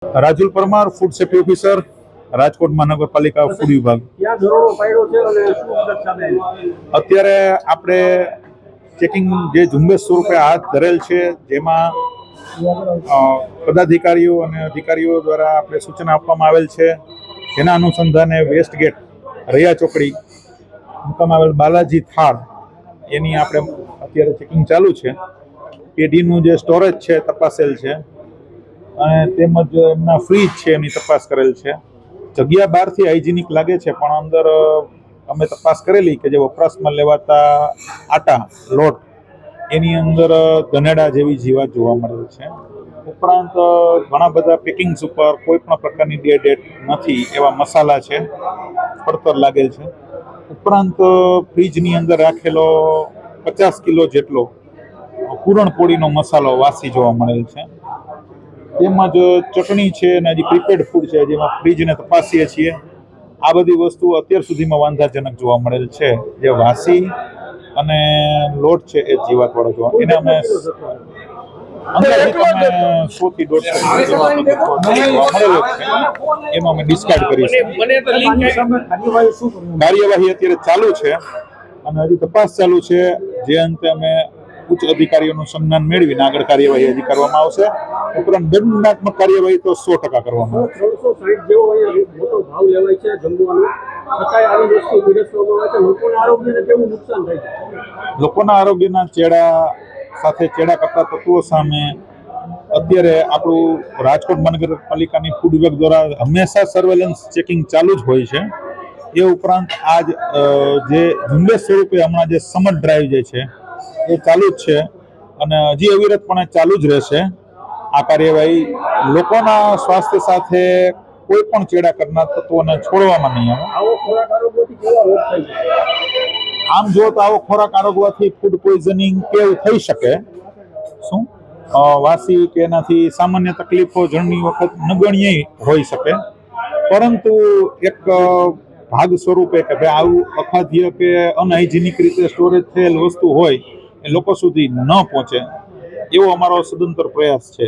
Rajul Parmar, food safety officer, Rajkot મહાનગરપાલિકા food વિભાગ. અત્યારે આપણે ચેકિંગ જે ઝુંબેશ સ્વરૂપે હાથ ધરેલ છે, જેમાં પદાધિકારીઓ અને અધિકારીઓ દ્વારા આપણે સૂચના આપવામાં આવેલ છે. જેના અનુસંધાને વેસ્ટ ગેટ, રૈયા ચોકડી મૂકવામાં આવેલ બાલાજી થાળ એની આપણે અત્યારે ચેકિંગ ચાલુ છે. પેઢીનું જે સ્ટોરેજ છે તપાસેલ છે અને તેમજ એમના ફ્રીજ છે એમની તપાસ કરેલ છે. જગ્યા બહારથી હાઇજેનિક લાગે છે, પણ અંદર અમે તપાસ કરેલી કે જે વપરાશમાં લેવાતા આટા લોટ એની અંદર ગનેડા જેવી જીવાત જોવા મળેલ છે. ઉપરાંત ઘણા બધા પેકિંગ્સ ઉપર કોઈ પણ પ્રકારની ડેટ નથી એવા મસાલા છે, પડતર લાગેલ છે. ઉપરાંત ફ્રીજની અંદર રાખેલો 50 કિલો જેટલો પૂરણપોળીનો મસાલો વાસી જોવા મળેલ છે. તેમજ ચટણી છે અને હજી પ્રીપેડ ફૂડ છે, જેમાં ફ્રીજને તપાસીએ છીએ. આ બધી વસ્તુ અત્યાર સુધીમાં વાંધાજનક જોવા મળેલ છે. જે વાસી અને લોટ છે એ જીવાતવાળો જોવા એને અમે અંદાજિત અમે 100 થી 150 એનો અમે ડિસ્કાર્ડ કરીશું. કાર્યવાહી અત્યારે ચાલુ છે અને હજી તપાસ ચાલુ છે, જે અંતે અમે ઉચ્ચ અધિકારીઓનું સન્માન મેળવીને આગળ કાર્યવાહી હજી કરવામાં આવશે. ઉપરાંત દંડાત્મક કાર્યવાહી તો 100% કરવામાં આવશે. 360 જેવો મોટો ભાવ લેવાય છે જમવાનું, છતાંય આવી વસ્તુ પીરસવામાં આવે છે. લોકોના આરોગ્યને કેવું નુકસાન થાય છે? લોકોના આરોગ્યના ચેડા સાથે ચેડા કરતા તત્વો સામે અત્યારે આપણું રાજકોટ મહાનગરપાલિકાની ફૂડ વિભાગ દ્વારા હંમેશા સર્વેલન્સ ચેકિંગ ચાલુ જ હોય છે. એ ઉપરાંત આજ જે ઝુંબેશ સ્વરૂપે હમણાં જે સમર ડ્રાઈવ જે છે એ ચાલુ જ છે અને હજી અવિરતપણે ચાલુ જ રહેશે. આ કાર્યવાહી લોકોના સ્વાસ્થ્ય સાથે કોઈ પણ ચેડા કરનાર તત્વોને છોડવામાં નહીં આવે. આવો ખોરાક આરોગવાથી કેવા રોગ થાય છે? આમ જો તો આવો ખોરાક આરોગવાથી ફૂડ પોઈઝનિંગ કેવું થઈ શકે, શું વાસી કે એનાથી સામાન્ય તકલીફો જણની વખત નગણ્ય હોઈ શકે, પરંતુ એક ભાગ સ્વરૂપે કે ભાઈ આવું અખાદ્ય કે અનહાઇજેનિક રીતે સ્ટોરેજ થયેલ વસ્તુ હોય એ લોકો સુધી ન પહોંચે એવો અમારો સદંતર પ્રયાસ છે.